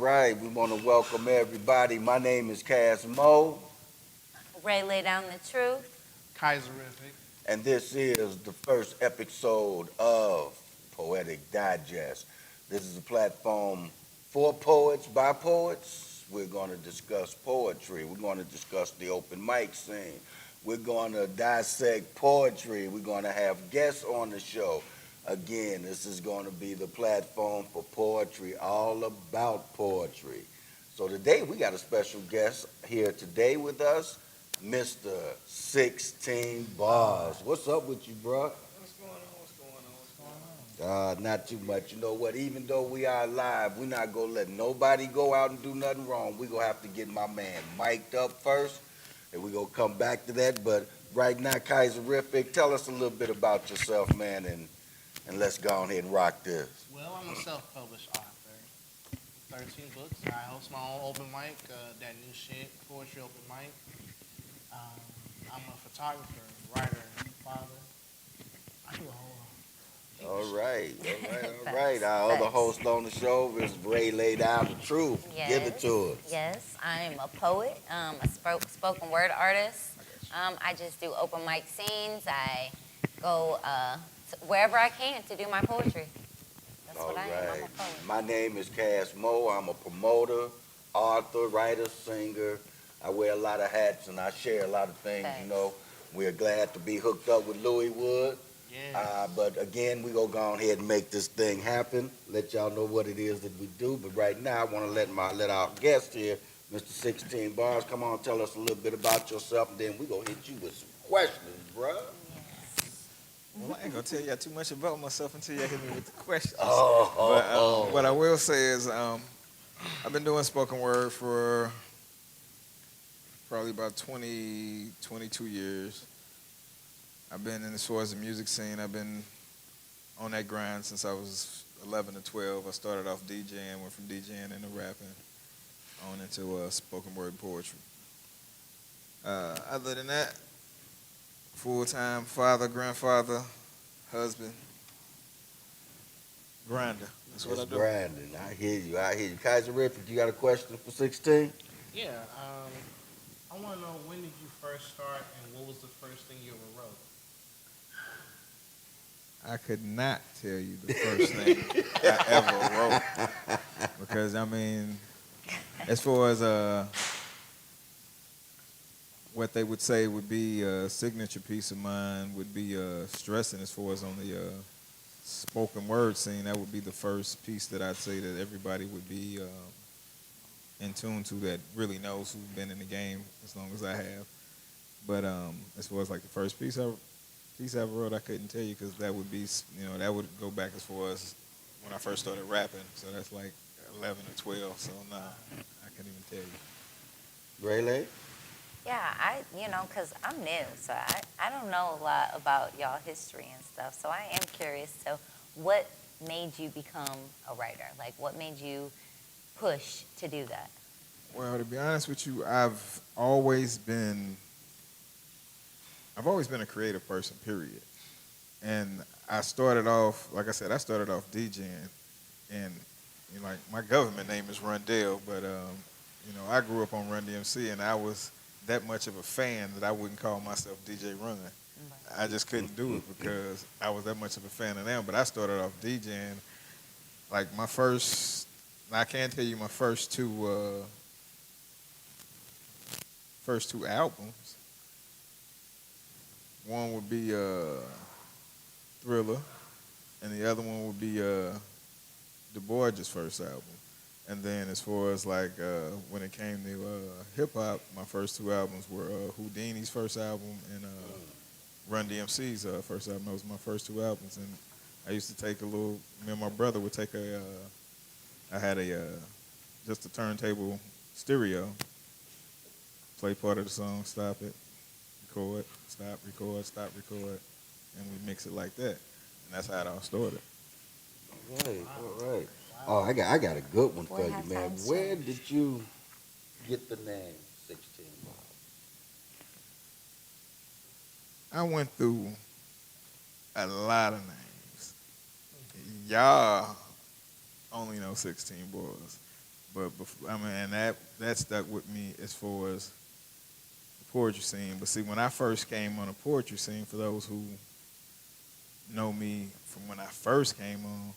right. We want to welcome everybody. My name is Cass Mo, Ray lay down the truth. Kaiserific. and this is the first episode of Poetic Digest. This is a platform for poets by poets. We're going to discuss poetry. We're going to discuss the open mic scene. We're going to dissect poetry. We're going to have guests on the show. Again, this is going to be the platform for poetry, all about poetry. So today we got a special guest here today with us, Mr. 16 Bars. What's up with you, bro? What's going on? What's going on? What's going on? Not too much. You know what? Even though we are live, we're not going to let nobody go out and do nothing wrong. We're going to have to get my man mic'd up first, and we're going to come back to that. But right now, Kaiserific, tell us a little bit about yourself, man, and let's go ahead and rock this. Well, I'm a self-published author. 13 books. I host my own open mic, that new shit, poetry open mic. I'm a photographer, writer, father. I do a whole heap of All shit. right, all right, all Facts, right. Our other facts. host on the show is Ray Lay Down the Truth. Give it to us. Yes, I'm a poet, a spoken word artist. I just do open mic scenes. I go wherever I can to do my poetry. That's All what I am. I'm right. a poet. My name is Cass Mo. I'm a promoter, author, writer, singer. I wear a lot of hats and I share a lot of things, Thanks. you know. We're glad to be hooked up with Louis Wood. Yeah. But again, we're going to go ahead and make this thing happen, let y'all know what it is that we do. But right now, I want to let our guest here, Mr. 16 Bars, come on, tell us a little bit about yourself, and then we're going to hit you with some questions, bruh. Yes. Well, I ain't gonna tell y'all too much about myself until y'all hit me with the questions. Oh. What I will say is, I've been doing spoken word for probably about 20, 22 years. I've been in as far as the music scene. I've been on that grind since I was 11 to 12. I started off DJing, went from DJing into rapping, on into spoken word poetry. Other than that, full-time father, grandfather, husband, grinder. That's what I It's do. Brandon. I hear you. Kaiserific, you got a question for 16? Yeah. I want to know, when did you first start and what was the first thing you ever wrote? I could not tell you the first thing I ever wrote because I mean, as far as what they would say would be a signature piece of mine would be stressing as far as on the spoken word scene. That would be the first piece that I'd say that everybody would be in tune to, that really knows, who's been in the game as long as I have. But as far as like the first piece I ever wrote, I couldn't tell you because that would be, that would go back as far as when I first started rapping. So that's like 11 or 12. So nah, I can't even tell you. Rayleigh? Yeah, because I'm new, so I don't know a lot about y'all history and stuff. So I am curious. So what made you become a writer? Like, what made you push to do that? Well, to be honest with you, I've always been a creative person, period. And I started off, like I said, DJing, and like my government name is Rundell, but I grew up on Run DMC, and I was that much of a fan that I wouldn't call myself DJ Run. I just couldn't do it because I was that much of a fan of them. But I started off DJing, like I can't tell you my first two albums. One would be Thriller, and the other one would be Du Bois' first album. And then as far as like when it came to hip hop, my first two albums were Houdini's first album and Run DMC's first album. Those were my first two albums. And I used to take me and my brother would take I had just a turntable stereo, play part of the song, stop it, record, stop, record, and we mix it like that. And that's how it all started. All right. Oh, I got a good one for Boy, you, have man. times Where changed. did you get the name 16 Bars? I went through a lot of names. Y'all only know 16 Boys. But I mean, and that stuck with me as far as the poetry scene. But see, when I first came on the poetry scene, for those who know me from when I first came on,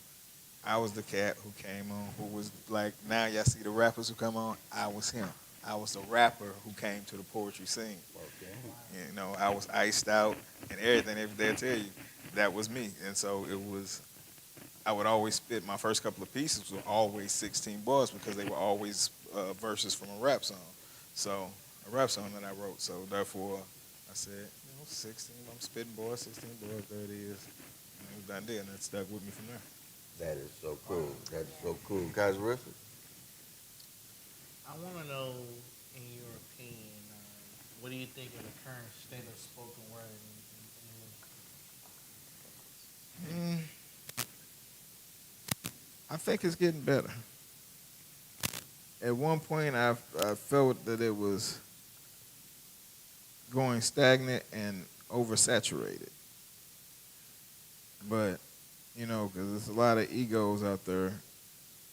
I was the cat who came on, who was like, now y'all see the rappers who come on, I was him. I was the rapper who came to the poetry scene. Okay. You know, I was iced out and everything they'll tell you, that was me. And so it was, I would always spit, my first couple of pieces were always 16 bars because they were always verses from a rap song. So, a rap song that I wrote. So therefore, I said, 16, I'm spitting bars, 16 bars, there it is. And it was done there, and that stuck with me from there. That is so cool. That is so cool. Guys, Griffith? I want to know, in your opinion, what do you think of the current state of spoken word in I think it's getting better. At one point, I felt that it was going stagnant and oversaturated. But, because there's a lot of egos out there,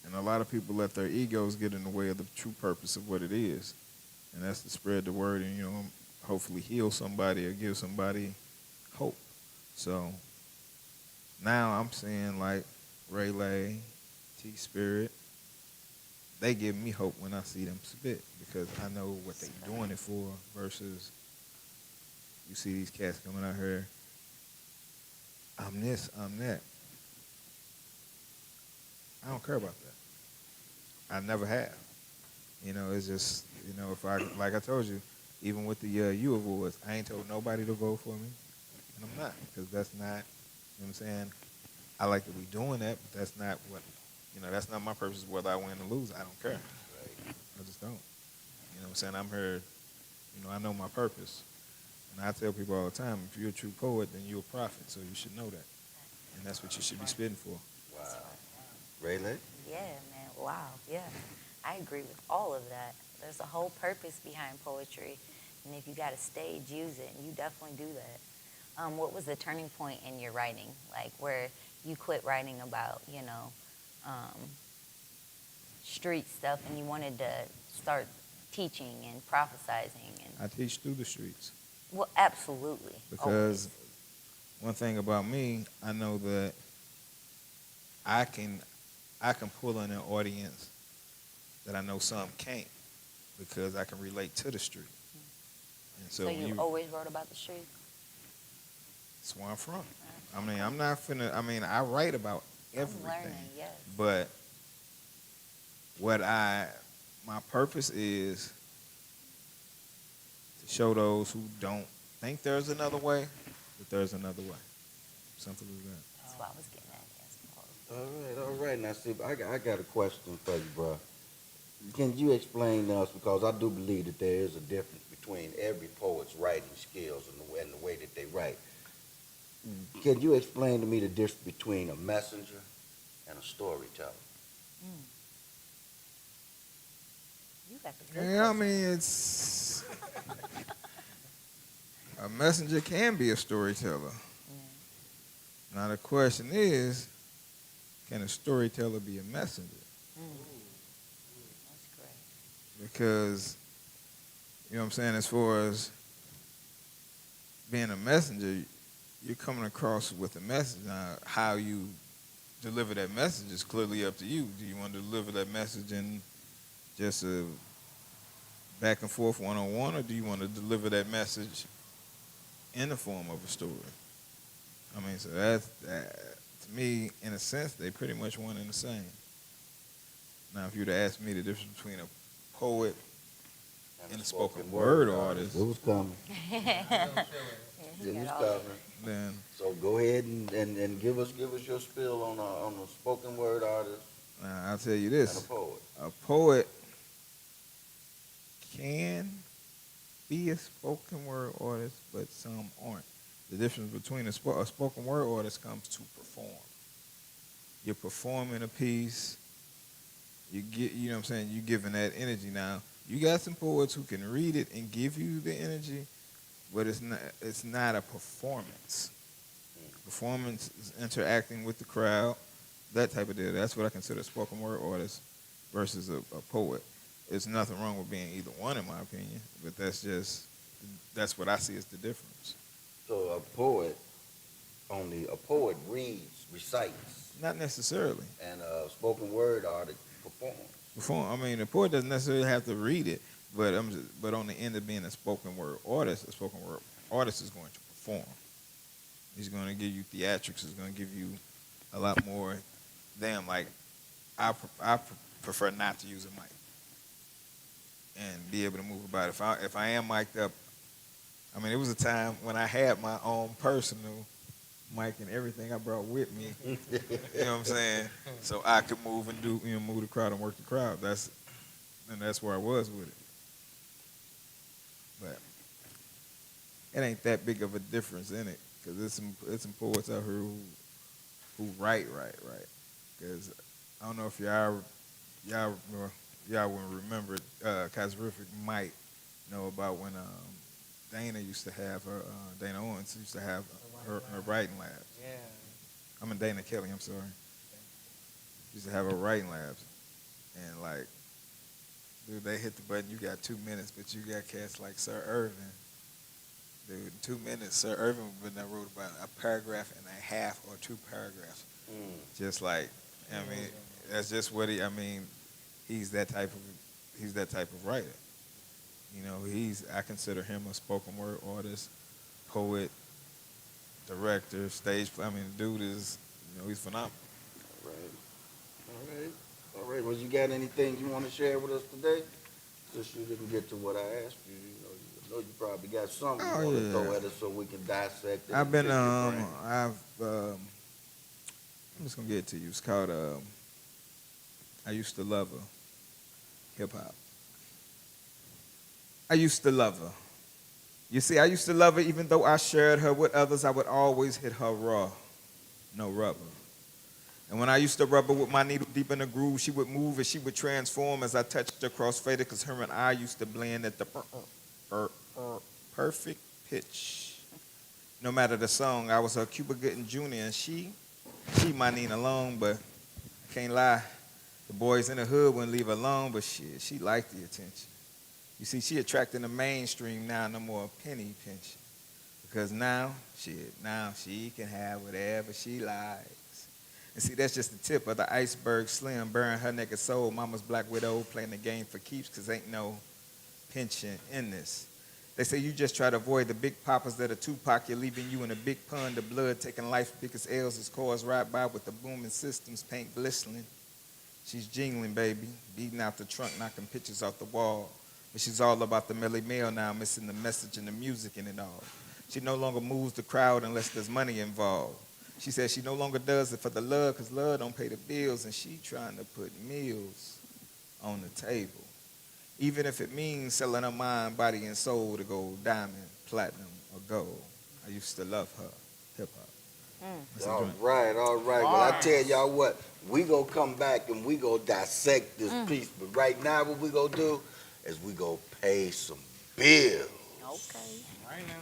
and a lot of people let their egos get in the way of the true purpose of what it is. And that's to spread the word and, hopefully heal somebody or give somebody hope. So now I'm seeing like Rayleigh, T-Spirit, they give me hope when I see them spit because I know what they doing it for versus you see these cats coming out here, I'm this, I'm that. I don't care about that. I never have. It's just, if I, like I told you, even with the U Awards, I ain't told nobody to vote for me, and I'm not, because that's not, what I'm saying? I like to be doing that, but that's not what, that's not my purpose, whether I win or lose. I don't care. I just don't. What I'm saying? I'm here, I know my purpose. And I tell people all the time, if you're a true poet, then you're a prophet, so you should know that. And that's what you should be spitting for. Wow. Rayleigh? Yeah, man. Wow. Yeah. I agree with all of that. There's a whole purpose behind poetry. And if you got a stage, use it. And you definitely do that. What was the turning point in your writing? Like where you quit writing about, street stuff and you wanted to start teaching and prophesizing and I teach through the streets. well, absolutely. Because one thing about me, I know that I can pull in an audience that I know some can't because I can relate to the street. And So you always wrote about the street? That's where I'm from. I mean, I'm not finna, I write about everything. I'm learning, yes. But my purpose is to show those who don't think there's another way, that there's another way. Simple as that. That's what I was getting at, yes. All right. Now, see, I got a question for you, bro. Can you explain to us, because I do believe that there is a difference between every poet's writing skills and the way that they write. Can you explain to me the difference between a messenger and a storyteller? You got the good Yeah, question. it's a messenger can be a storyteller. Yeah. Now the question is, can a storyteller be a messenger? That's great. Because, what I'm saying, as far as being a messenger, you're coming across with a message. Now, how you deliver that message is clearly up to you. Do you want to deliver that message in just a back and forth one-on-one, or do you want to deliver that message in the form of a story? So that's, to me, in a sense, they pretty much one and the same. Now, if you'd have asked me the difference between a poet and a spoken word artist, It was coming. It was coming. then So go ahead and give us your spill on a spoken word artist I'll tell you and this. a poet. A poet can be a spoken word artist, but some aren't. The difference between a spoken word artist comes to perform. You're performing a piece. You're giving that energy. Now, you got some poets who can read it and give you the energy, but it's not a performance. Performance is interacting with the crowd, that type of deal. That's what I consider a spoken word artist. versus a poet. There's nothing wrong with being either one, in my opinion, but that's what I see as the difference. So a poet reads, recites, Not necessarily. and a spoken word artist performs. I mean, the poet doesn't necessarily have to read it, but on the end of being a spoken word artist, a spoken word artist is going to perform. He's going to give you theatrics. He's going to give you a lot more. Damn, like I prefer not to use a mic and be able to move about. If I am mic'd up, I mean, it was a time when I had my own personal mic and everything I brought with me. You know what I'm saying? So I could move and move the crowd and work the crowd. That's where I was with it. But it ain't that big of a difference in it, because there's some poets out here who write. Because I don't know if y'all will remember, cause Griffith might know about when Dana used to have her, Dana Owens used to have her writing labs. Yeah. I mean Dana Kelly, I'm sorry. Used to have her writing labs. And like, dude, they hit the button, you got 2 minutes, but you got cats like Sir Irvin. Dude, in 2 minutes, Sir Irvin would have wrote about a paragraph and a half or 2 paragraphs. Just like, I mean, that's just what he's that type of writer. You know, I consider him a spoken word artist, poet, director, stage play. I mean, the dude is, he's phenomenal. All right. Well, you got anything you want to share with us today? Since you didn't get to what I asked you, you know you probably got something you want to throw at us so we can dissect it. I'm just gonna get it to you. It's called I Used to Love Her, hip hop. I used to love her. You see, I used to love her even though I shared her with others. I would always hit her raw, no rubber. And when I used to rub her with my needle deep in the groove, she would move and she would transform as I touched her crossfader, because her and I used to blend at the perfect pitch. No matter the song, I was her Cuba Gooding Jr. and she my Nina Long, but I can't lie. The boys in the hood wouldn't leave her alone, but she liked the attention. You see, she attracting the mainstream now, no more penny pinching. Because now she can have whatever she likes. And see, that's just the tip of the iceberg slim, burying her naked soul. Mama's black widow playing the game for keeps, because ain't no pension in this. They say you just try to avoid the big poppers that are Tupac. You're leaving you in a big pond of blood, taking life's biggest L's as cars ride by with the booming systems, paint glistening. She's jingling, baby, beating out the trunk, knocking pictures off the wall. But she's all about the Melly Mel now, missing the message and the music in it all. She no longer moves the crowd unless there's money involved. She says she no longer does it for the love, because love don't pay the bills, and she trying to put meals on the table. Even if it means selling her mind, body, and soul to go diamond, platinum, or gold. I used to love her, hip-hop. All right. Well, I tell y'all what, we gonna come back and we gonna dissect this piece. But right now, what we gonna do is we gonna pay some bills. Okay. Right now.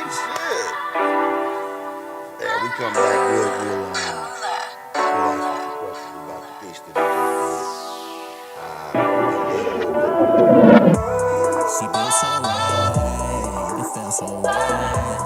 Shit. Yeah, we come back. We'll answer some questions about the piece that She feels so right, it feels so right.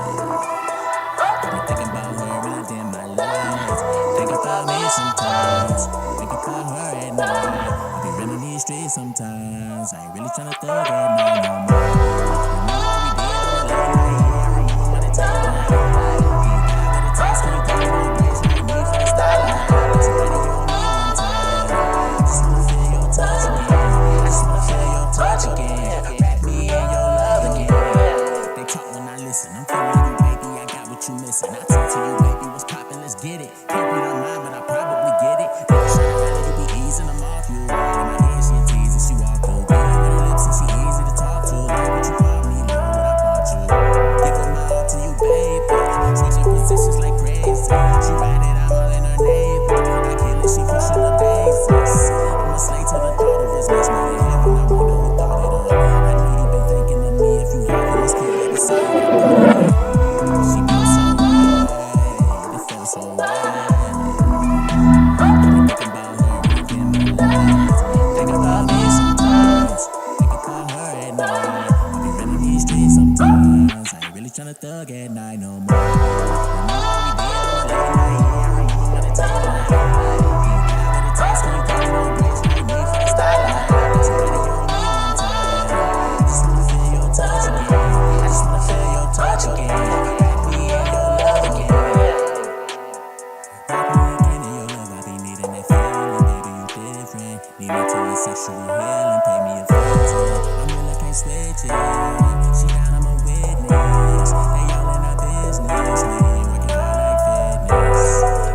I be thinking about her and I dim my lights. Think about me sometimes, think about her at night. I be running these streets sometimes, I ain't really tryna think at night no more. You know what we did on the late night, yeah, I remember what it tastes like. You got what it takes, can you got no grace like me for the starlight. So ready on me one time, just wanna feel your touch again. I just wanna feel your touch again. Wrap me in your love again. They talk when I listen, I'm feeling you, baby, I got what you missing. I talk to you, baby, what's poppin', let's get it. Can't read her mind, but I probably get it. Never should have let you be easing them off you. All in my ear, she a tease and she walk through. Beat her with her lips and she easy to talk to. Like what you bought me, know what I bought you. Give her my all to you, baby. Switching positions like crazy. She ride it, I'm all in her neighbor. I kill it, she pushing the daisies. I'm a slave to the thought of us, makes me to heaven. I wonder who thought it up. I know you've been thinking of me. If you haven't, let's keep it the same. She feels so right, it feels tryna thug at night no more. Remember what we did on the late night, yeah, I really wanna take my life. You got what it takes, can you got no bridge like me for the starlight. So baby, you on me one time. Just wanna feel your touch again. I just wanna feel your touch again. Me and your love again. Wrap me again in your love, I be needing that feeling, baby, you different. Need me to your sexual healing, pay me a visit. I'm real, I can't switch it. She down, I'm a witness. They all in our business. Lady ain't working hard like fitness.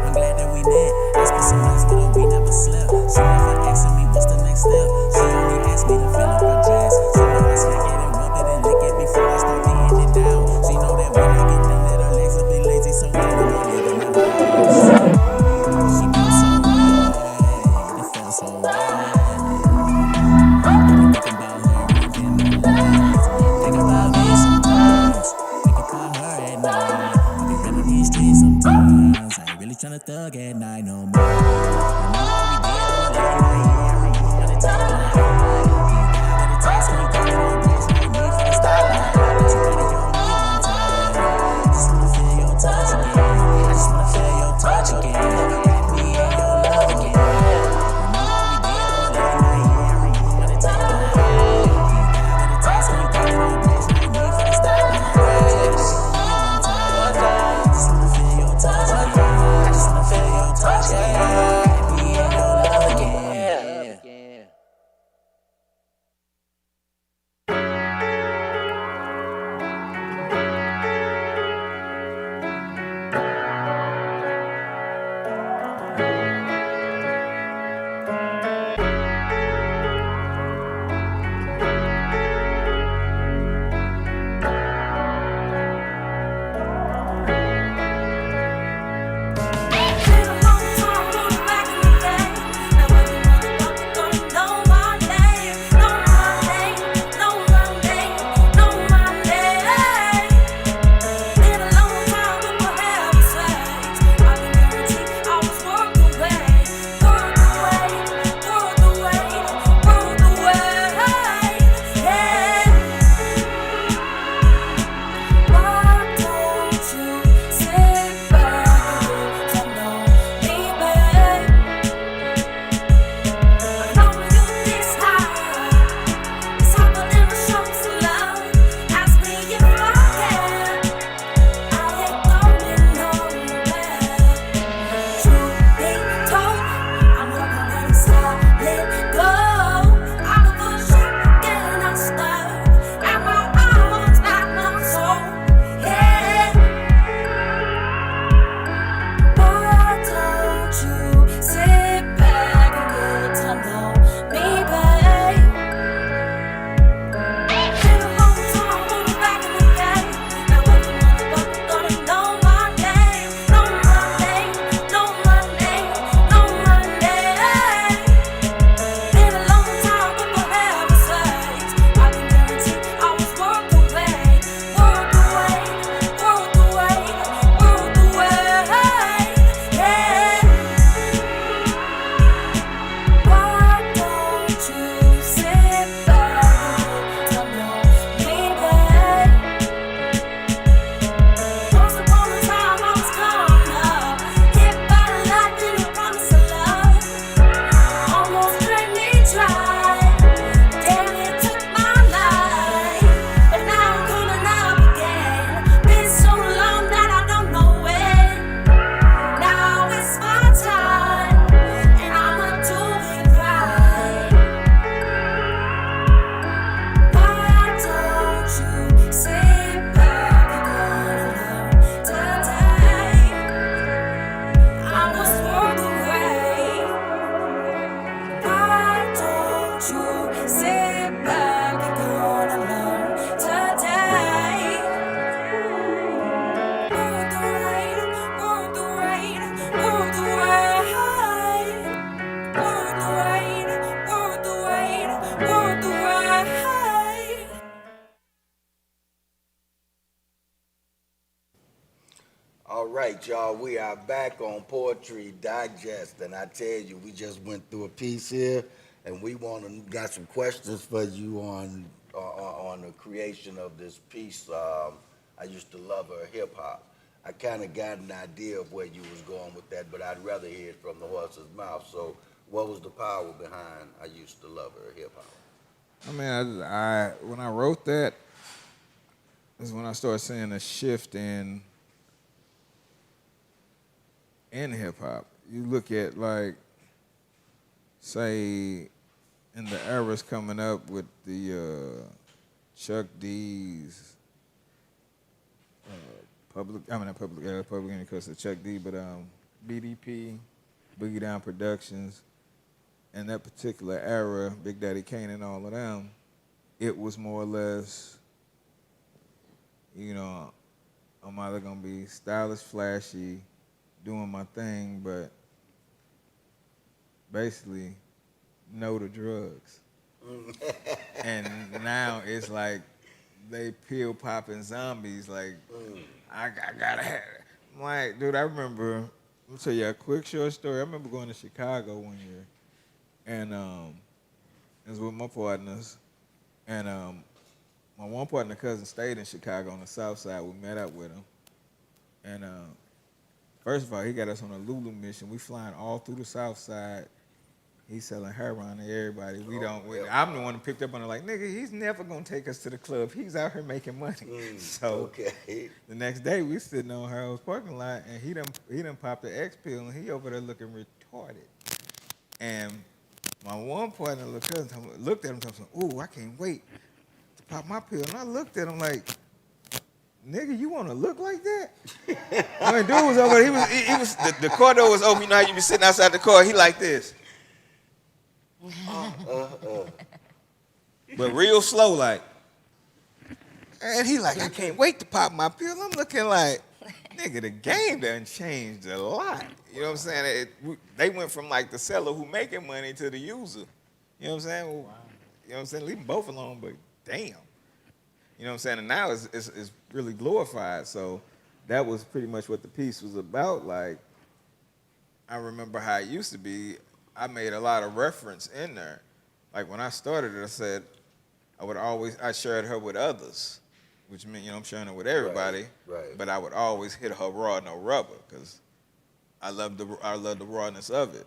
I'm glad that we met. I spent some nights with her, we never slept. She never asking me what's the next step. She only asked me to fill up her dress. She know I smack it and rub it and lick it before I start beating it down. She know that when I get done that her legs will be lazy, so ain't no more leaving my house. She feels so right, it feels so right. Think about her in my life. Think about me sometimes. Think about her at night. I be running these streets sometimes. I ain't really tryna thug at night no more. Remember what we did on the late night, yeah, I really wanna take my life. You got what it takes, can you got no bridge like me for the starlight. So baby, you on me one time. Just wanna feel your touch again. I just wanna feel your touch again. Me and your love again. Remember what we did on the late night, yeah, I really wanna take my life. You got what it takes, can you got no bridge like me for the starlight. So baby, you on me one time. Just wanna feel your touch again. I just wanna feel your touch again. Me and your love again. All right, y'all, we are back on Poetry Digest, and I tell you, we just went through a piece here, and we got some questions for you on the creation of this piece. I used to love her hip hop. I kind of got an idea of where you was going with that, but I'd rather hear it from the horse's mouth. So, what was the power behind I used to love her hip hop? I mean, I when I wrote that is when I started seeing a shift in hip hop. You look at like, say, in the eras coming up with the Chuck D's, Public Enemy because of Chuck D, but BDP, Boogie Down Productions, and that particular era, Big Daddy Kane and all of them, it was more or less, you know, I'm either gonna be stylish, flashy, doing my thing, but basically no to drugs. And now it's like they pill popping zombies. Like I gotta have it. I'm like, dude, I remember. Let me tell you a quick short story. I remember going to Chicago one year, and it was with my partners, and my one partner cousin stayed in Chicago on the South Side. We met up with him, and first of all, he got us on a Lulu mission. We flying all through the South Side. He's selling heroin to everybody. I'm the one who picked up on it like, nigga, he's never gonna take us to the club. He's out here making money. So Okay. the next day we sitting on Harold's parking lot and he done popped the X pill and he over there looking retarded. And my one partner looked at him and said, ooh, I can't wait to pop my pill. And I looked at him like, nigga, you wanna look like that? When dude was over there, he was the car door was open, you know how you be sitting outside the car, he like this. But real slow, like. And he like, I can't wait to pop my pill. I'm looking like, nigga, the game done changed a lot. You know what I'm saying? They went from like the seller who making money to the user. You know what I'm saying? Well, Wow. you know what I'm saying? Leave them both alone, but damn. You know what I'm saying? And now it's really glorified. So that was pretty much what the piece was about. Like, I remember how it used to be. I made a lot of reference in there. Like when I started it, I said I shared her with others, which meant, you know, I'm sharing her with everybody. Right. But I would always hit her raw, no rubber, because I love the rawness of it.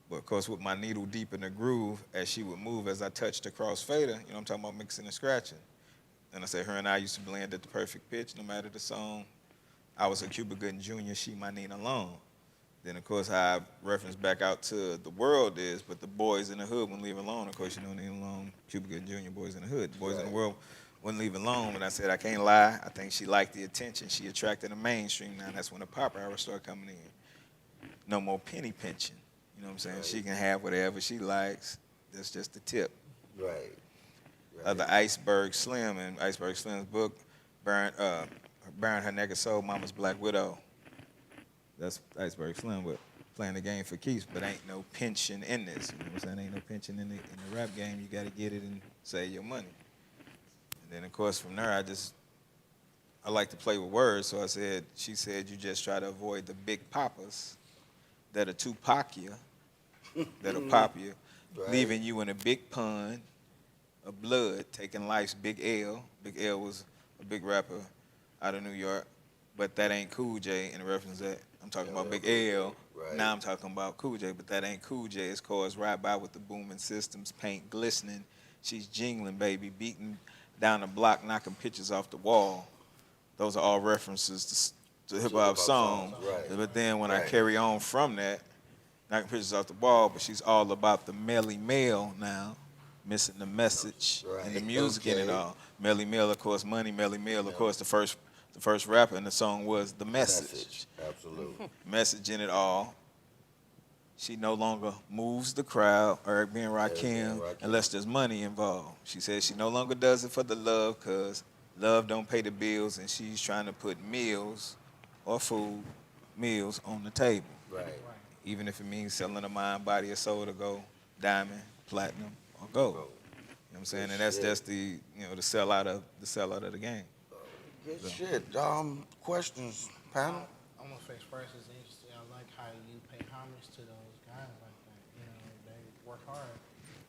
But of course, with my needle deep in the groove, as she would move, as I touched the crossfader, you know, I'm talking about mixing and scratching. And I said, her and I used to blend at the perfect pitch, no matter the song. I was a Cuba Gooding Jr., she my Nina Long. Then, of course, how I reference back out to the world is, but the boys in the hood wouldn't leave alone. Of course, you know, Nina Long, Cuba Gooding Jr., boys in the hood. The boys in the world wouldn't leave alone. When I said, I can't lie, I think she liked the attention. She attracted the mainstream now. That's when the pop hour started coming in. No more penny pinching. You know what I'm saying? Right. She can have whatever she likes. That's just the tip. Right. The Iceberg Slim, in Iceberg Slim's book, Burying Her Naked Soul, Mama's Black Widow. That's Iceberg Slim, but playing the game for keeps, but ain't no pension in this. You know what I'm saying? Ain't no pension in the rap game. You got to get it and save your money. And then, of course, from there, I like to play with words, so she said, you just try to avoid the big poppers that'll Tupac you, that'll pop you, right, leaving you in a big pond of blood, taking life's big L. Big L was a big rapper out of New York, but that ain't Cool J in reference to that. I'm talking about Big L. Right. Now I'm talking about Cool J, but that ain't Cool J. It's cars right by with the booming systems, paint glistening. She's jingling, baby, beating down the block, knocking pictures off the wall. Those are all references to hip-hop songs. Right. But then when I carry on from that, knocking pictures off the wall, but she's all about the Melly Mel now, missing the message and the music in it all. Melly Mel, of course, Money Melly Mel, of course, the first rapper in the song was The Message. Absolutely. Message in it all. She no longer moves the crowd, Eric B. and Rakim, unless there's money involved. She says she no longer does it for the love because love don't pay the bills, and she's trying to put meals or food, meals on the table. Right. Even if it means selling a mind, body, or soul to go diamond, platinum, or gold. You know what I'm saying? And that's the the sellout of the game. Good shit. Questions, panel? I'm gonna face first is interesting. I like how you pay homage to those guys like that. You know, they work hard,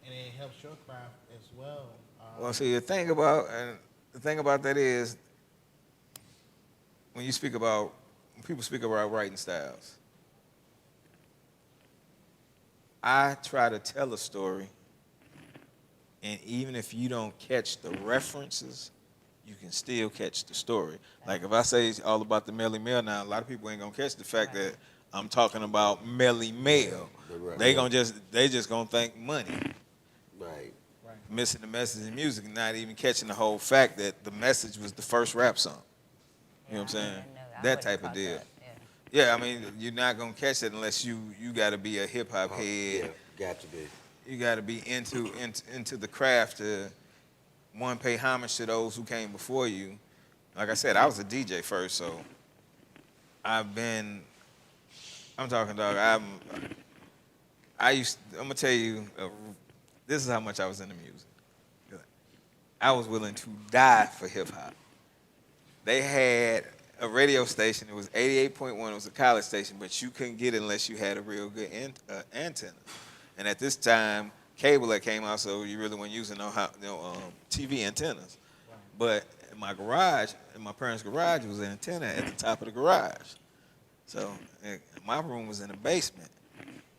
and it helps your craft as well. Well, see, the thing about that is, when people speak about writing styles, I try to tell a story, and even if you don't catch the references, you can still catch the story. Like if I say it's all about the Melly Mel now, a lot of people ain't gonna catch the fact that I'm talking about Melly Mel. They just gonna think money. Right. Missing the message in music, and not even catching the whole fact that the message was the first rap song. You know what I'm saying? didn't know that. I That would've type of caught deal. that, yeah. Yeah, I mean, you're not gonna catch it unless you got to be a hip hop head. Yeah, got to be. You got to be into the craft to one, pay homage to those who came before you. Like I said, I was a DJ first, so I'm talking, dog. I'm gonna tell you, this is how much I was into music. I was willing to die for hip hop. They had a radio station. It was 88.1. It was a college station, but you couldn't get it unless you had a real good antenna. And at this time, cable that came out, so you really weren't using TV antennas. But in my garage, in my parents' garage, was an antenna at the top of the garage. So my room was in the basement.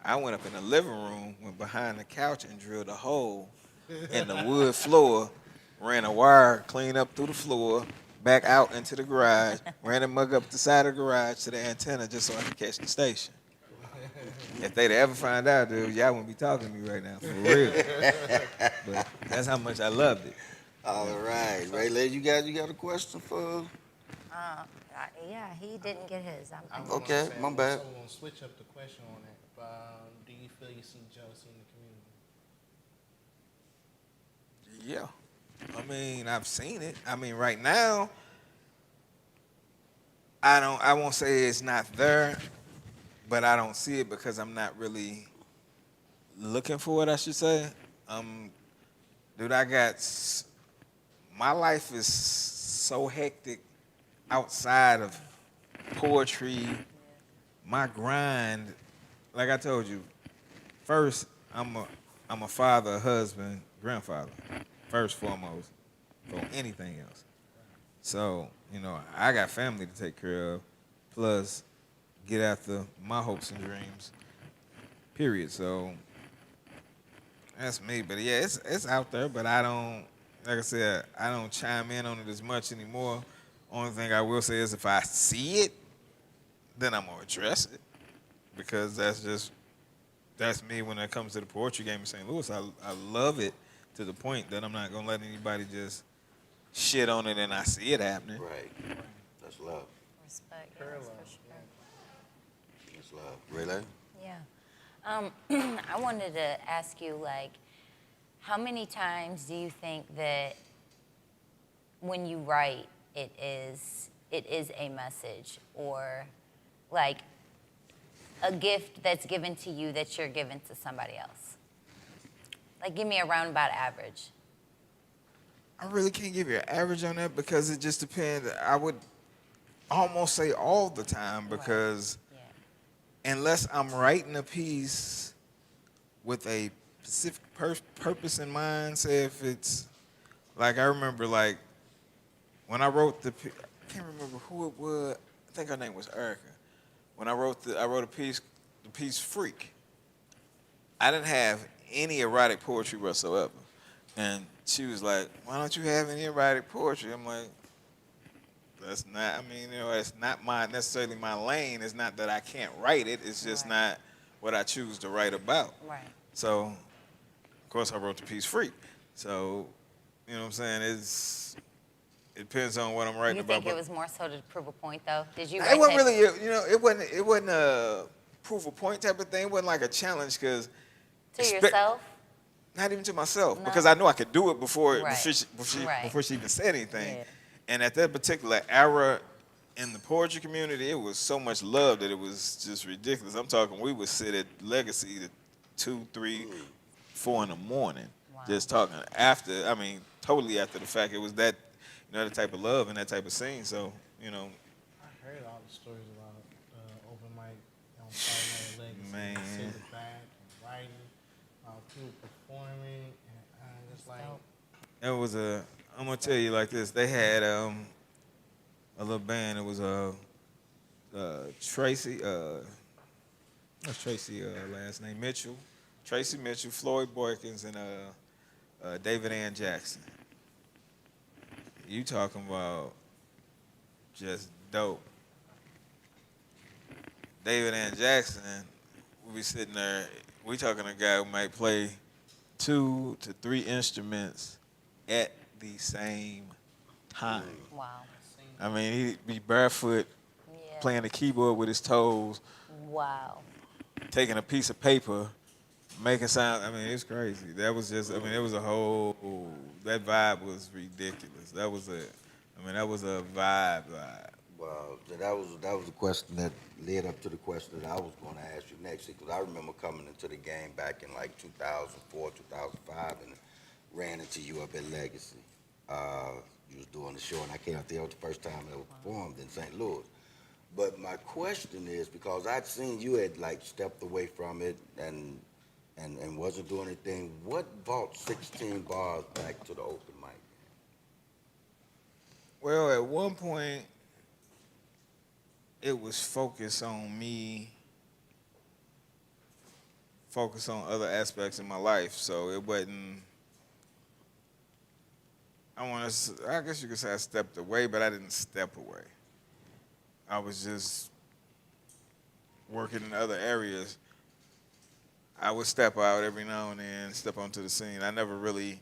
I went up in the living room, went behind the couch and drilled a hole in the wood floor, ran a wire clean up through the floor, back out into the garage, ran a mug up the side of the garage to the antenna just so I could catch the station. If they'd ever find out, dude, y'all wouldn't be talking to me right now, for real. But that's how much I loved it. All right. Ray, you got a question for? Yeah, he didn't get his. Okay, my bad. So we're gonna switch up the question on it. Do you feel you see jealousy in the community? Yeah. I mean, I've seen it. I mean, right now, I won't say it's not there, but I don't see it because I'm not really looking for it, I should say. Dude, my life is so hectic outside of poetry, my grind. Like I told you, first, I'm a father, a husband, grandfather, first foremost, for anything else. So, I got family to take care of, plus get after my hopes and dreams, period. So, that's me. But yeah, it's out there, but I don't, like I said, I don't chime in on it as much anymore. Only thing I will say is if I see it, then I'm going to address it. Because that's me when it comes to the poetry game in St. Louis. I love it to the point that I'm not going to let anybody just shit on it and I see it happening. Right. That's love. Respect, yes, for sure. That's love. Ray? Yeah. I wanted to ask you, like, how many times do you think that when you write, it is a message or, like, a gift that's given to you that you're giving to somebody else? Like, give me a roundabout average. I really can't give you an average on that because it just depends. I would almost say all the time because unless I'm writing a piece with a specific purpose in mind, say if it's, like I remember like when I wrote I can't remember who it was, I think her name was Erica. When I wrote a piece, the piece Freak, I didn't have any erotic poetry whatsoever. And she was like, why don't you have any erotic poetry? I'm like, that's not, it's not necessarily my lane. It's not that I can't write it. It's just not what I choose to write about. Right. So, of course, I wrote the piece Freak. So, you know what I'm saying? It depends on what I'm writing about. You think it was more so to prove a point, though? Did you It write wasn't that? really, it wasn't a proof a point type of thing. It wasn't like a challenge because. To yourself? Not even to myself, No. because I knew I could do it before Right. before she even said anything. Yeah. And at that particular era in the poetry community, it was so much love that it was just ridiculous. I'm talking, we would sit at Legacy at 2, 3, 4 in the morning, just talking totally after the fact. It was that, the type of love and that type of scene. So, I heard all the stories about open mic on Friday Night Legacy. Man. Sitting back and writing, people performing, and just like. I'm gonna tell you like this. They had a little band. It was Tracy. What's Tracy last name? Mitchell. Tracy Mitchell, Floyd Boykins, and David Ann Jackson. You talking about just dope. David Ann Jackson, we be sitting there, we talking to a guy who might play 2 to 3 instruments at the same time. Wow. I mean, he'd be barefoot, Yeah. playing the keyboard with his toes, Wow. taking a piece of paper, making sound. I mean, it's crazy. That was just, I mean, it was a whole, that vibe was ridiculous. That was a vibe. Well, so that was the question that led up to the question that I was going to ask you next, because I remember coming into the game back in like 2004, 2005, and ran into you up at Legacy. You was doing the show, and I came out there. It was the first time I ever performed in St. Louis. But my question is, because I'd seen you had like stepped away from it and wasn't doing anything, what brought 16 bars back to the open mic? Well, at one point, it was focused on me, focused on other aspects of my life. So it wasn't, I guess you could say I stepped away, but I didn't step away. I was just working in other areas. I would step out every now and then, step onto the scene. I never really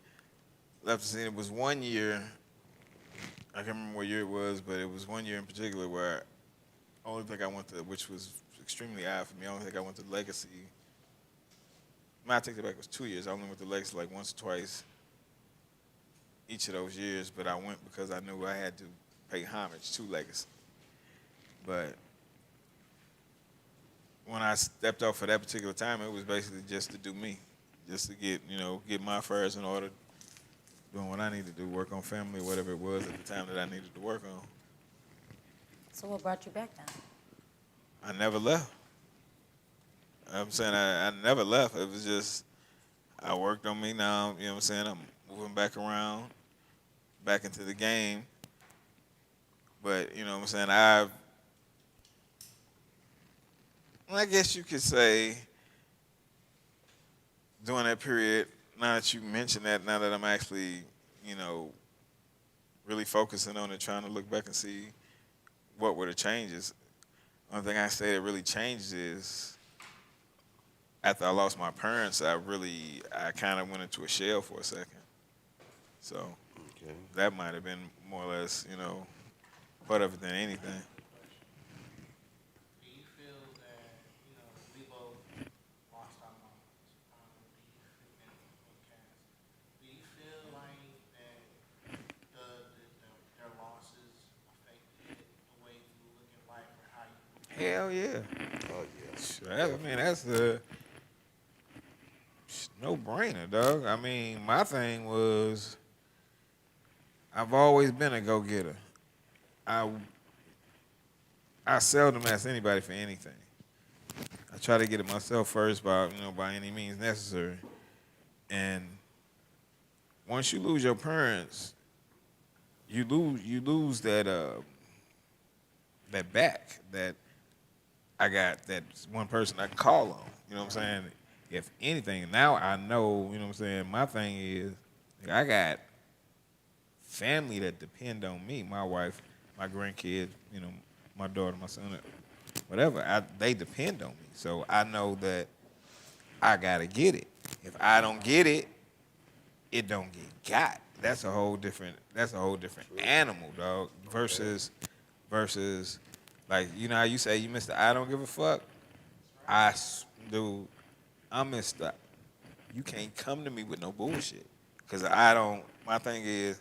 left the scene. It was one year, I can't remember what year it was, but it was one year in particular where only thing I went to, which was extremely odd for me, I only think I went to Legacy. I take it back, it was 2 years. I only went to Legacy like once or twice each of those years, but I went because I knew I had to pay homage to Legacy. But when I stepped off for that particular time, it was basically just to do me, just to get my affairs in order, doing what I needed to do, work on family, whatever it was at the time that I needed to work on. So what brought you back then? I never left. I'm saying I never left. It was just, I worked on me now, you know what I'm saying? I'm moving back around, back into the game. But, you know what I'm saying, I guess you could say during that period, now that you mention that, now that I'm actually, really focusing on it, trying to look back and see what were the changes. One thing I say that really changed is after I lost my parents, I kind of went into a shell for a second. So Okay. that might have been more or less, part of it than anything. Do you feel that, we both lost our moms, Beef and Cass? Do you feel like that their losses affected the way you look at life or how you look? Hell yeah. Oh, yeah. I mean, that's a no-brainer, dog. I mean, my thing was, I've always been a go-getter. I seldom ask anybody for anything. I try to get it myself first by any means necessary. And once you lose your parents, you lose that back that I got, that one person I can call on. You know what I'm saying? If anything, now I know, you know what I'm saying, my thing is, I got family that depend on me, my wife, my grandkids, my daughter, my son, whatever, they depend on me. So I know that I gotta get it. If I don't get it, it don't get got. That's a whole different animal, dog. Versus like, how you say you Mr. I don't give a fuck? Dude, I'm Mr. You can't come to me with no bullshit. Cause my thing is,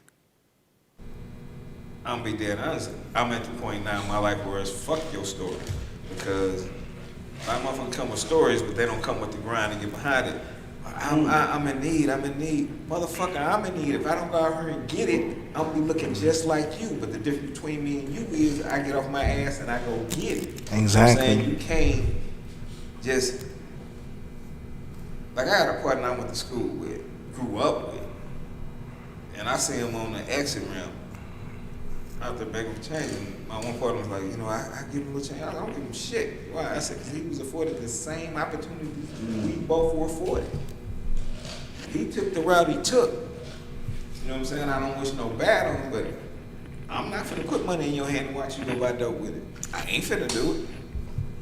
I'm gonna be dead honest. I'm at the point now in my life where it's fuck your story. Because my motherfuckers come with stories, but they don't come with the grind and get behind it. I'm in need. Motherfucker, I'm in need. If I don't go out here and get it, I'm gonna be looking just like you. But the difference between me and you is I get off my ass and I go get it. Exactly. You know what I'm saying? You can't just, like, I had a partner I went to school with, grew up with, and I see him on the exit ramp. out there begging for change. And my one partner was like, you know, I give him a little change. I don't give him shit. Why? I said, because he was afforded the same opportunities we both were afforded. He took the route he took. You know what I'm saying? I don't wish no bad on him, but I'm not finna put money in your hand and watch you go buy dope with it. I ain't finna do it.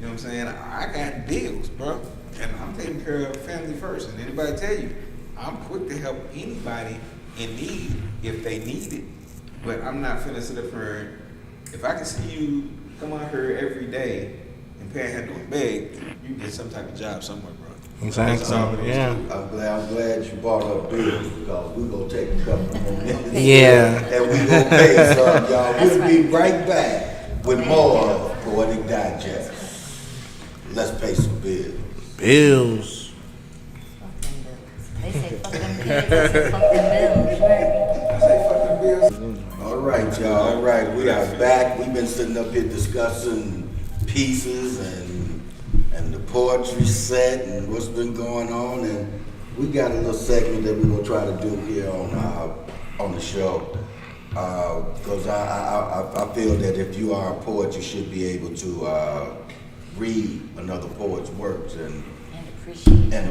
You know what I'm saying? I got bills, bro. And I'm taking care of family first. And anybody tell you, I'm quick to help anybody in need if they need it. But I'm not finna sit up here. If I can see you come out here every day and panhandle and beg, you get some type of job somewhere, bro. Exactly. That's all it is. Yeah. I'm glad you brought up bills because we're going to take a couple more minutes. Yeah. And we're going to pay some, y'all. We'll be right back with more of Poetic Digest. Let's pay some bills. Bills. Fucking bills. They say fuck them kids, they say fuck them bills, right? I say fuck them bills. All right, y'all. All right, we are back. We've been sitting up here discussing pieces and the poetry set and what's been going on, and we got a little segment that we're gonna try to do here on the show. Because I feel that if you are a poet, you should be able to read another poet's works and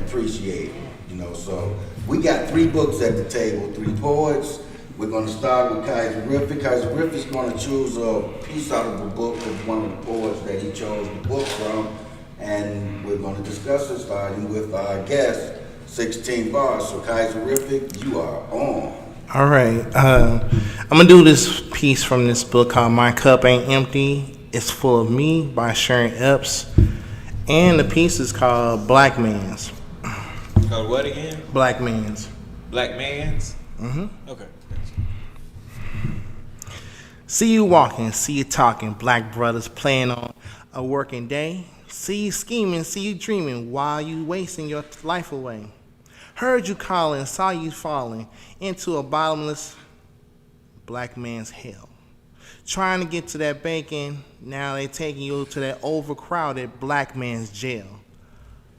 appreciate. You know, so we got 3 books at the table, 3 poets. We're going to start with Kaiser Griffith. Kaiser Griffith is going to choose a piece out of a book of one of the poets that he chose the book from, and we're going to discuss it starting with our guest, 16 bars. So Kaiser Griffith, you are on. All right. I'm going to do this piece from this book called My Cup Ain't Empty. It's Full of Me by Sharon Epps. And the piece is called Black Man's. Called what again? Black Man's. Black Man's? Mm-hmm. Okay. See you walking, see you talking, black brothers playing on a working day. See you scheming, see you dreaming while you wasting your life away. Heard you calling, saw you falling into a bottomless black man's hell. Trying to get to that bacon, now they taking you to that overcrowded black man's jail.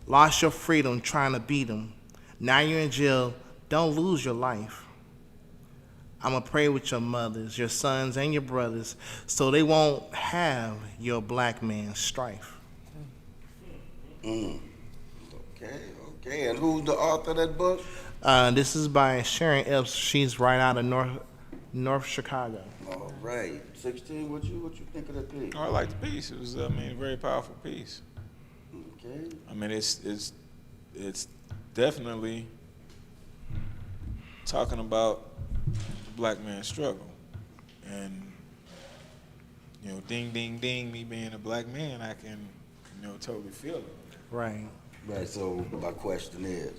Lost your freedom trying to beat them. Now you're in jail, don't lose your life. I'ma pray with your mothers, your sons, and your brothers so they won't have your black man's strife. Okay. And who's the author of that book? This is by Sharon Epps. She's right out of North Chicago. All right. 16, what you think of that piece? Oh, I like the piece. It was, a very powerful piece. Okay. I mean, it's definitely talking about the black man's struggle, and you know, ding, ding, ding. Me being a black man, I can, totally feel it. Right. Right, so my question is,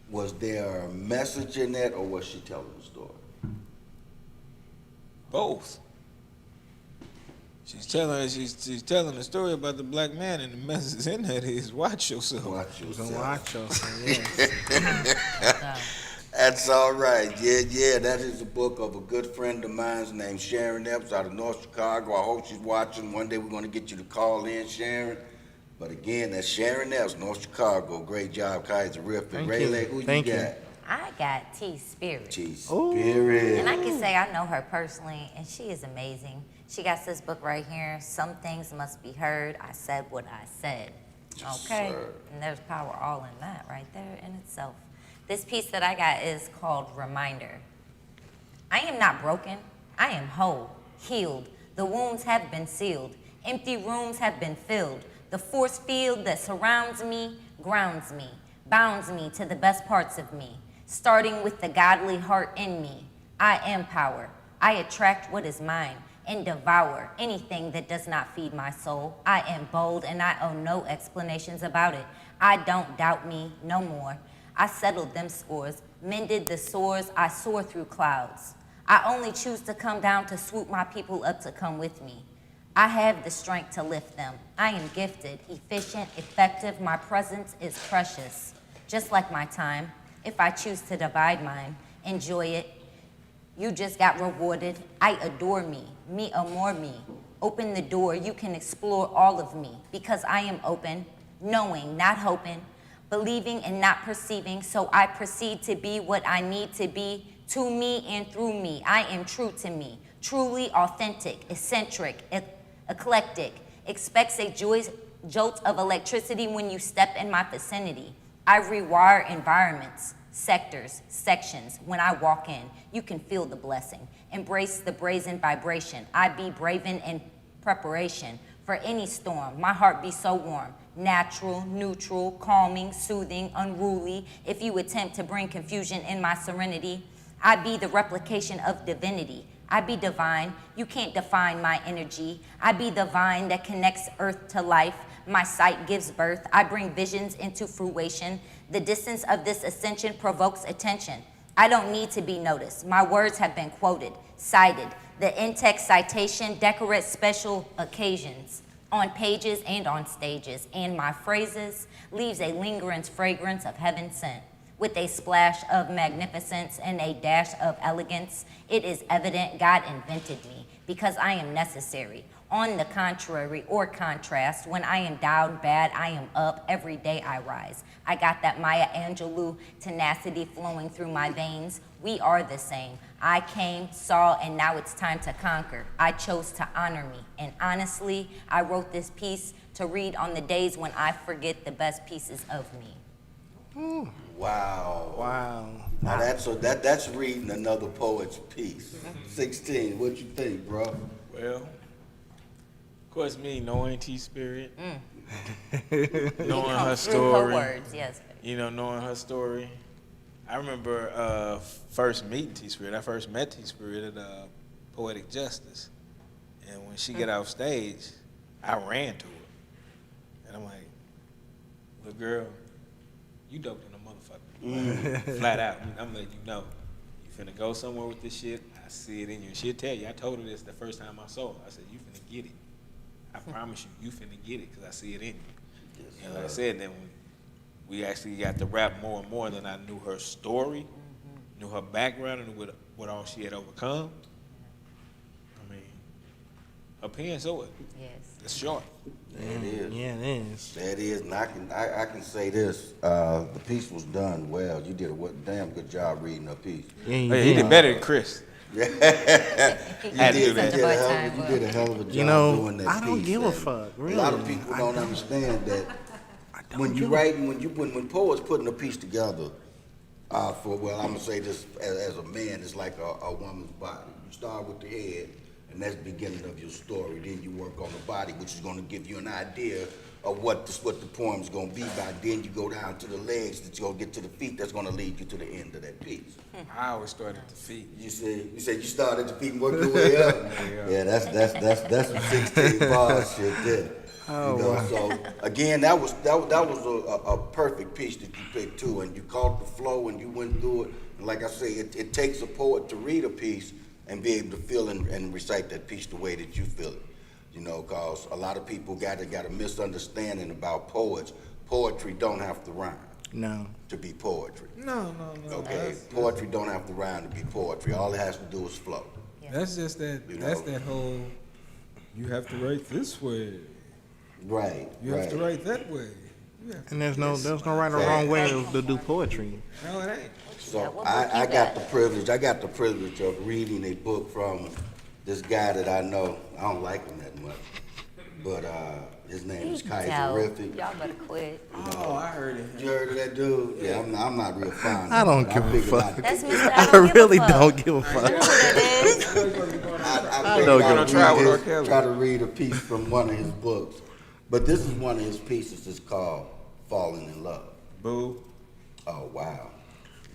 was there a message in that, or was she telling the story? Both. She's telling the story about the black man, and the message in that is watch yourself. Watch yourself. Watch yourself, yes. That's all right. Yeah, that is a book of a good friend of mine named Sharon Epps out of North Chicago. I hope she's watching. One day we're going to get you to call in, Sharon. But again, that's Sharon Epps, North Chicago. Great job, Kaiser Griffith. Thank Rayleigh, you. who Thank you you. got? I got T-Spirit. T-Spirit. And I can say I know her personally, and she is amazing. She got this book right here, Some Things Must Be Heard. I said what I said. Yes, Okay? sir. And there's power all in that right there in itself. This piece that I got is called Reminder. I am not broken. I am whole, healed. The wounds have been sealed. Empty rooms have been filled. The force field that surrounds me grounds me, bounds me to the best parts of me, starting with the godly heart in me. I am power. I attract what is mine and devour anything that does not feed my soul. I am bold and I owe no explanations about it. I don't doubt me no more. I settled them scores, mended the sores, I soar through clouds. I only choose to come down to swoop my people up to come with me. I have the strength to lift them. I am gifted, efficient, effective. My presence is precious, just like my time. If I choose to divide mine, enjoy it. You just got rewarded. I adore me more me. Open the door, you can explore all of me, because I am open, knowing, not hoping, believing and not perceiving, so I proceed to be what I need to be, to me and through me. I am true to me. truly authentic, eccentric, eclectic, expects a jolt of electricity when you step in my vicinity. I rewire environments, sectors, sections. When I walk in, you can feel the blessing. Embrace the brazen vibration. I be braven in preparation for any storm. My heart be so warm, natural, neutral, calming, soothing, unruly. If you attempt to bring confusion in my serenity, I be the replication of divinity. I be divine. You can't define my energy. I be the vine that connects earth to life. My sight gives birth. I bring visions into fruition. The distance of this ascension provokes attention. I don't need to be noticed. My words have been quoted, cited. The in-text citation decorates special occasions on pages and on stages, and my phrases leaves a lingering fragrance of heaven sent. With a splash of magnificence and a dash of elegance, it is evident God invented me because I am necessary. On the contrary or contrast, when I am down bad, I am up. Every day I rise. I got that Maya Angelou tenacity flowing through my veins. We are the same. I came, saw, and now it's time to conquer. I chose to honor me. And honestly, I wrote this piece to read on the days when I forget the best pieces of me. Wow. Wow. Now that's reading another poet's piece. 16, what you think, bro? Well, of course, me knowing T-Spirit, knowing her Through her story, words, yes. knowing her story. I remember first meeting T-Spirit. I first met T-Spirit at Poetic Justice. And when she get off stage, I ran to her. And I'm like, little girl, you dope than a motherfucker. Flat out. I'm letting you know. You finna go somewhere with this shit. I see it in you. And she'll tell you. I told her this the first time I saw her. I said, you finna get it. I promise you finna get it because I see it in you. And like I said, then we actually got to rap more and more, than I knew her story, knew her background, and what all she had overcome. I mean, her pen so it. Yes. It's short. There it is. Yeah, it is. There it is, and I can say this: the piece was done well. You did a damn good job reading her piece. Yeah, you Hey, he did better than Chris. You Had to do that. did a hell of a job You know, doing that I don't piece, give a and fuck, A really. lot of people don't understand that when you write, when poets putting a piece together, I'm gonna say this as a man, it's like a woman's body. You start with the head, and that's the beginning of your story. Then you work on the body, which is gonna give you an idea of what the poem's gonna be by. Then you go down to the legs, that's gonna get to the feet, that's gonna lead you to the end of that piece. I always start at the feet. You said you started at the feet and worked your way up. Yeah, that's some 16 bars shit there. Wow. So again, that was a perfect piece that you picked too, and you caught the flow and you went through it. And like I say, it takes a poet to read a piece and be able to feel and recite that piece the way that you feel it. Cause a lot of people got a misunderstanding about poets. Poetry don't have to rhyme. No. To be poetry. No. Okay, poetry don't have to rhyme to be poetry. All it has to do is flow. That's just that. That's that whole. You have to write this way. Right. You have to write that way. And there's no right or wrong way to do poetry. No, it ain't. So I got the privilege. I got the privilege of reading a book from this guy that I know. I don't like him that much, but his name is Griffith. Y'all better quit. Oh, I heard it. You heard of that dude? Yeah, I'm not real fond. I don't of give him. a fuck. That's Mr. I really don't give a fuck. You know who that is? I don't figured give a I'd fuck. try to read a piece from one of his books, but this is one of his pieces. It's called "Falling in Love." Boo. Oh wow.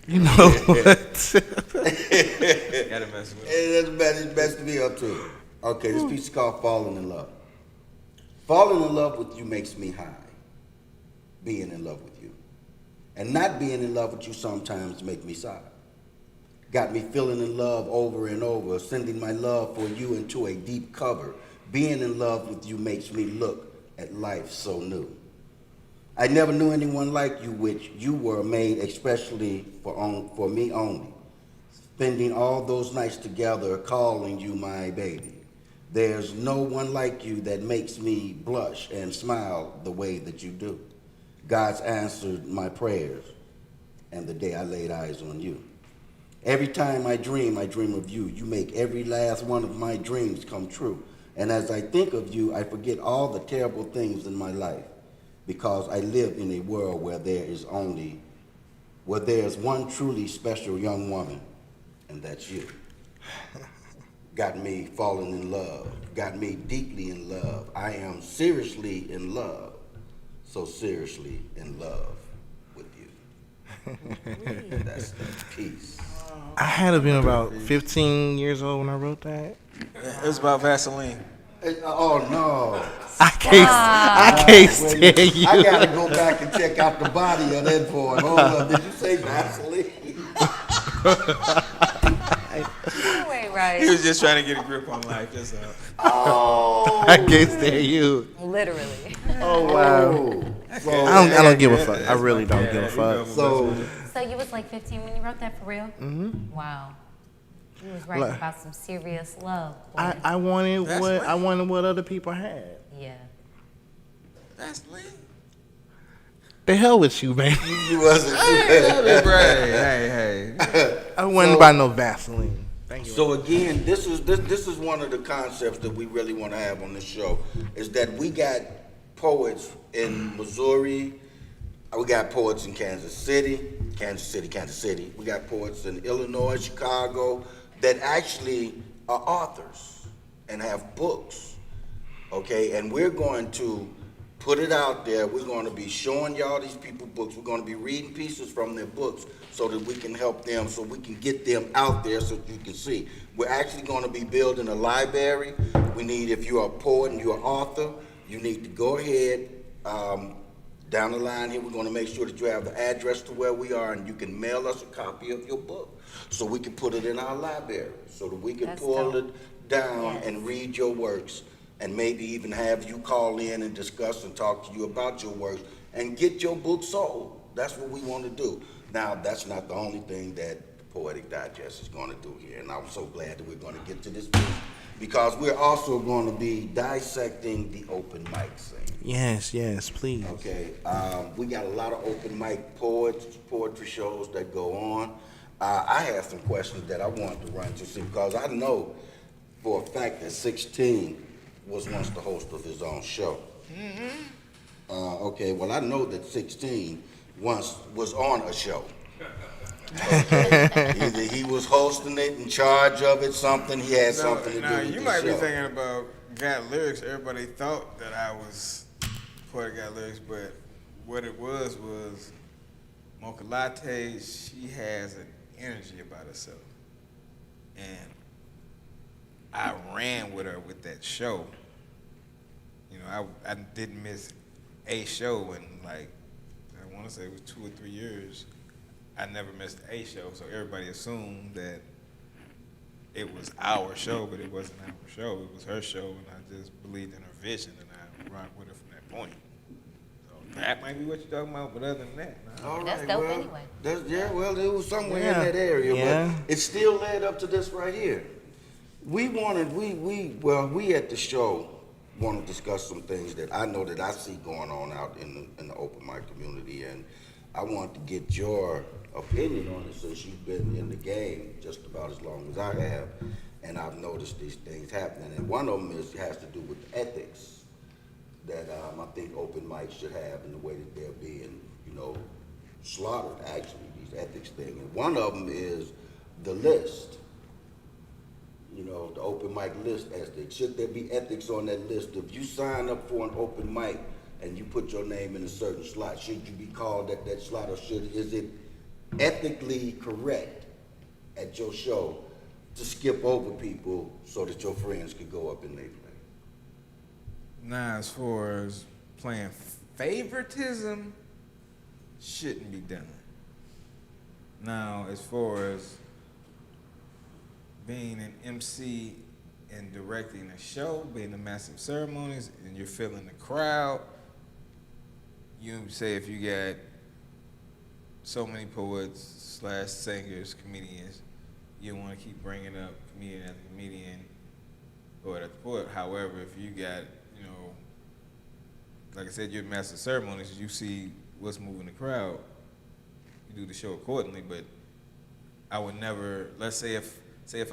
You know what? Gotta mess with it. It's best to be up to it. Okay, this piece is called "Falling in Love." Falling in love with you makes me high. Being in love with you. And not being in love with you sometimes make me sigh. Got me feeling in love over and over, sending my love for you into a deep cover. Being in love with you makes me look at life so new. I never knew anyone like you, which you were made especially for me only. Spending all those nights together, calling you my baby. There's no one like you that makes me blush and smile the way that you do. God's answered my prayers and the day I laid eyes on you. Every time I dream of you. You make every last one of my dreams come true. And as I think of you, I forget all the terrible things in my life because I live in a world where there's one truly special young woman, and that's you. Got me falling in love, got me deeply in love. I am seriously in love, so seriously in love with you. That's the piece. I had to be about 15 years old when I wrote that. It was about Vaseline. Oh no. I can't stand you. I gotta go back and check out the body of that boy. Hold up, did you say Vaseline? Wait, right. He was just trying to get a grip on life. That's all. Oh. I can't stand you. Literally. Oh wow. So, I don't give a fuck. I really don't give a fuck. so So you was like 15 when you wrote that, for real? Mm-hmm. Wow. You was writing about some serious love. Boy. I wanted what other people had. Yeah. Vaseline. The hell with you, man. you wasn't. Hey. I wasn't buy no Vaseline. Thank you. So again, this is one of the concepts that we really want to have on this show, is that we got poets in Missouri, we got poets in Kansas City. We got poets in Illinois, Chicago, that actually are authors and have books, okay? And we're going to put it out there. We're going to be showing y'all these people books. We're going to be reading pieces from their books so that we can help them, so we can get them out there so you can see. We're actually going to be building a library. We need, if you're a poet and you're an author, you need to go ahead, down the line here, we're going to make sure that you have the address to where we are, and you can mail us a copy of your book so we can put it in our library, so that we can That's pull dope. it down and read your works, and maybe even have you call in and discuss and talk to you about your works and get your book sold. That's what we want to do. Now, that's not the only thing that Poetic Digest is going to do here, and I'm so glad that we're going to get to this piece, because we're also going to be dissecting the open mic scene. Yes, please. Okay, we got a lot of open mic poetry shows that go on. I have some questions that I want to run to see, because I know for a fact that 16 was once the host of his own show. Okay, well, I know that 16 once was on a show. Okay. Either he was hosting it, in charge of it, something, he had something to do with you the might show. be thinking about Got Lyrics. Everybody thought that I was Poetic Got Lyrics, but what it was Mocha Latte, she has an energy about herself. And I ran with her with that show. You know, I didn't miss a show in, like, I want to say it was 2 or 3 years. I never missed a show, so everybody assumed that it was our show, but it wasn't our show. It was her show, and I just believed in her vision, and I rocked with her from that point. So that might be what you're talking about, but other than that, nah. All That's right, dope well, anyway. It was somewhere Yeah. in that area, Yeah. but it still led up to this right here. We at the show want to discuss some things that I know that I see going on out in the open mic community, and I want to get your opinion on it, since you've been in the game just about as long as I have, and I've noticed these things happening. And one of them has to do with ethics that I think open mics should have, in the way that they're being, slaughtered, actually, these ethics things. And one of them is the list. The open mic list ethics. Should there be ethics on that list? If you sign up for an open mic and you put your name in a certain slot, should you be called at that slot, or is it ethically correct at your show to skip over people so that your friends could go up and they play? Now, as far as playing favoritism, shouldn't be done. Now, as far as being an MC and directing a show, being the massive ceremonies, and you're feeling the crowd, you say if you got so many poets / singers, comedians, you want to keep bringing up comedian after comedian, poet after poet. However, if you got, like I said, you're master ceremonies, you see what's moving the crowd, you do the show accordingly. But I would never, let's say if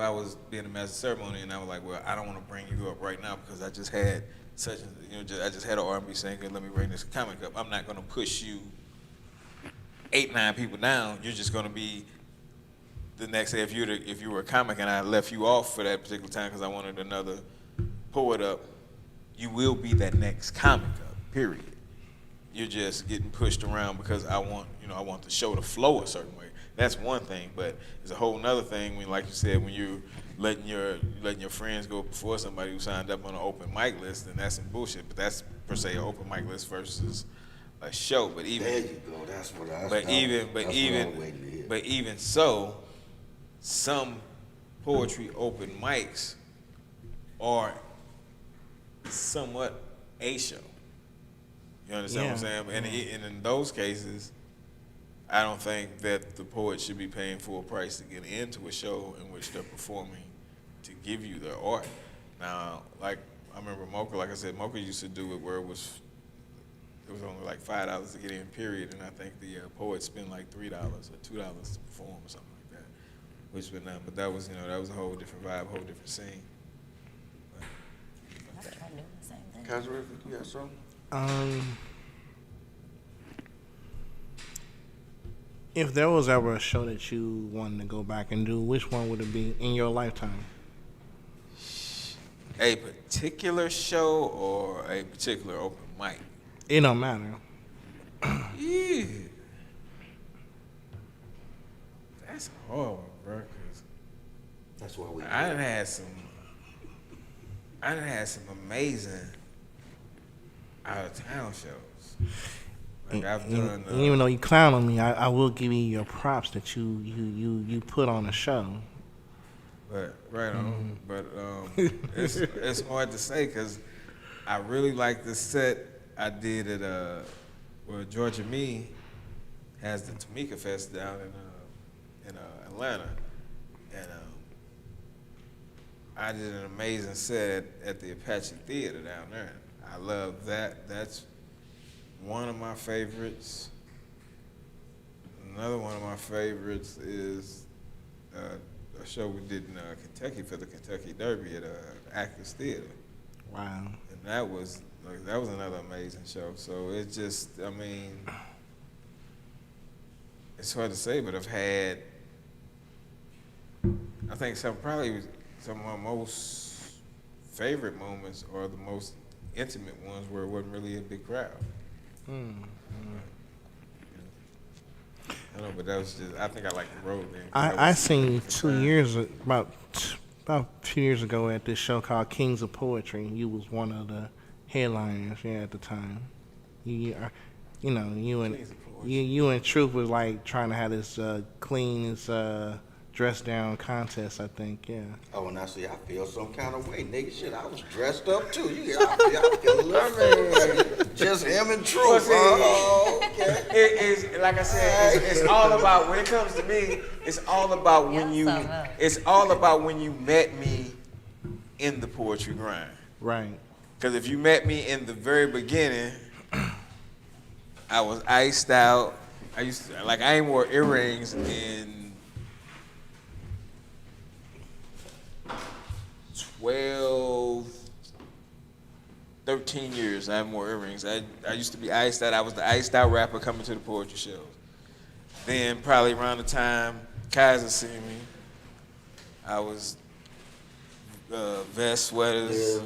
I was being a master ceremony and I was like, well, I don't want to bring you up right now because I just had I just had an R&B singer, let me bring this comic up. I'm not going to push you 8-9 people down. You're just going to be the next day. If you were a comic and I left you off for that particular time because I wanted another poet up, you will be that next comic up, period. You're just getting pushed around because I want the show to flow a certain way. That's one thing, but it's a whole nother thing when, like you said, when you're letting your friends go before somebody who signed up on an open mic list, then that's some bullshit. But that's per se an open mic list versus a show. But even There you go. That's what I. But even so, some poetry open mics are somewhat a show. You understand what I'm saying? And in those cases, I don't think that the poet should be paying full price to get into a show in which they're performing to give you their art. Now, like I remember Mocha, like I said, Mocha used to do it where it was only like $5 to get in, period, and I think the poets spend like $3 or $2 to perform or something like that. Which been but that was a whole different vibe, whole different scene. I tried doing the same thing. Kaiser, if you got something? If there was ever a show that you wanted to go back and do, which one would it be in your lifetime? A particular show or a particular open mic? It don't matter. Yeah. That's hard, bro. 'Cause That's why we. I done had some amazing out of town shows. Like I've done. And even though you clown on me, I will give you your props that you put on a show. But right on. But it's hard to say because I really like the set I did at Georgia Me has the Tamika Fest down in Atlanta, and I did an amazing set at the Apache Theater down there. I love that. That's one of my favorites. Another one of my favorites is a show we did in Kentucky for the Kentucky Derby at Actors Theater. Wow. And that was another amazing show. So it's just, I mean, it's hard to say, but I've had, I think some of my most favorite moments are the most intimate ones where it wasn't really a big crowd. I know, but that was just, I think I like the road then. I seen about 2 years ago at this show called Kings of Poetry. You was one of the headliners at the time. You and Truth was like trying to have this clean, dress down contest, I think, yeah. Oh, and I feel some kind of way, nigga. Shit, I was dressed up too. I feel a little just him and Truth. Well, see, oh, okay. It's like I said, it's all about, when it comes to me, it's all about when you met me in the poetry grind. Right. Because if you met me in the very beginning, I was iced out. I ain't wore earrings in 12, 13 years. I have more earrings. I used to be iced out. I was the iced out rapper coming to the poetry shows. Then probably around the time Kaiser seen me, I was vest, sweaters,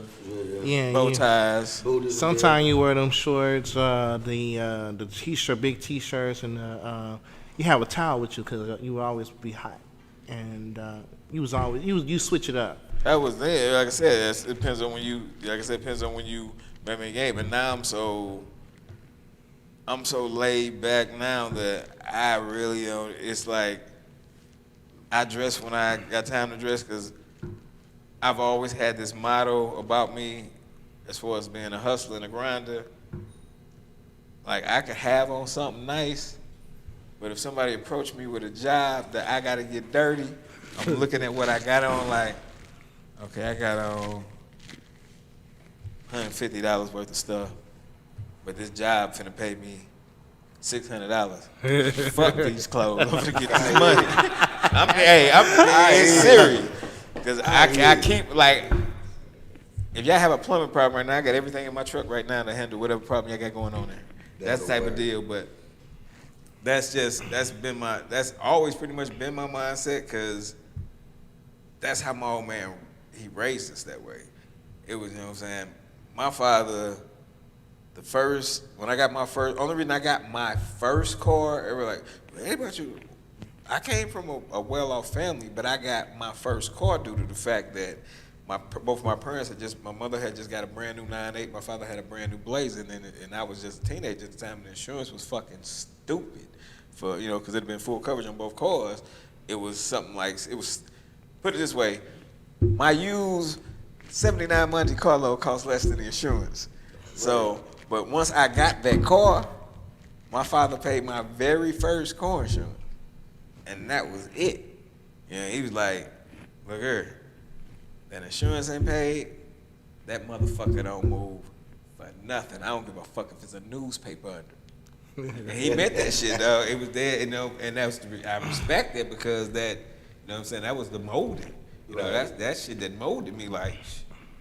bow ties. Sometimes you wear them shorts, the t-shirt, big t-shirts, and you have a towel with you because you will always be hot, and you switch it up. That was there. Like I said, it depends on when you. Like I said, it depends on when you met me again. But now I'm so laid back now that I really don't. It's like I dress when I got time to dress because I've always had this motto about me as far as being a hustler and a grinder. Like I could have on something nice, but if somebody approached me with a job that I got to get dirty, I'm looking at what I got on like. Okay, I got on $150 worth of stuff, but this job finna pay me $600. Fuck these clothes. I'm finna get this money. It's serious. Because I keep, like, if y'all have a plumbing problem right now, I got everything in my truck right now to handle whatever problem y'all got going on there. That's the type of deal, but that's always pretty much been my mindset, because that's how my old man, he raised us that way. It was, you know what I'm saying, my father, only reason I got my first car, they were like, hey, about you, I came from a well-off family, but I got my first car due to the fact that both my parents my mother had just got a brand new 9.8, my father had a brand new Blazer, and I was just a teenager at the time, and the insurance was fucking stupid for, you know, because it had been full coverage on both cars. It was something like, put it this way, my used 79 Monte Carlo cost less than the insurance. So, but once I got that car, my father paid my very first car insurance. And that was it. You know, he was like, look here, that insurance ain't paid, that motherfucker don't move for nothing. I don't give a fuck if it's a newspaper under. And he meant that shit, though. It was there, you know, and that was I respect it, because that, you know what I'm saying, that was the molding. You know, that shit that molded me, like,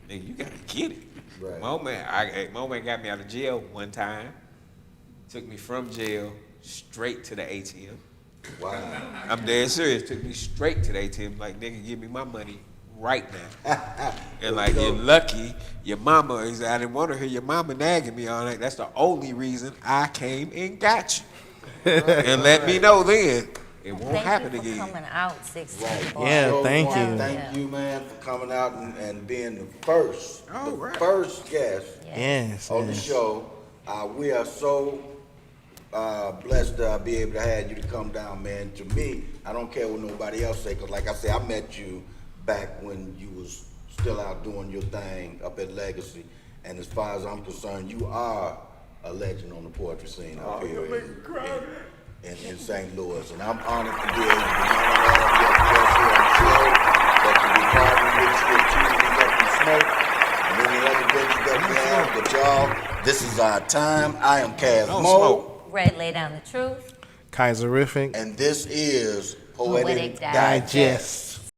nigga, you gotta get it. Right. My old man got me out of jail one time, took me from jail straight to the ATM. Wow. I'm dead serious. Took me straight to the ATM. Like, nigga, give me my money right now. And like, you're lucky. Your mama, he said, I didn't want to hear your mama nagging me all night. That's the only reason I came and got you. And let me know then. It won't happen Thank you for again. coming out 16. Yeah, So, thank wanna you. Thank you, man, for coming out and being the first guest Yes. on the show. We are so blessed to be able to have you to come down, man. To me, I don't care what nobody else say, because like I said, I met you back when you was still out doing your thing up at Legacy. And as far as I'm concerned, you are a legend on the poetry scene up here in St. Louis. And I'm honored to be able to be one of your guests here on the show, that to be partnered with you at Tuesdays Up and Smoke, and any other things that we have. But y'all, this is our time. I am Kaz Mo. Red, lay down the truth. Kaiserific. And this is Poetic Poetic Digest. Digest.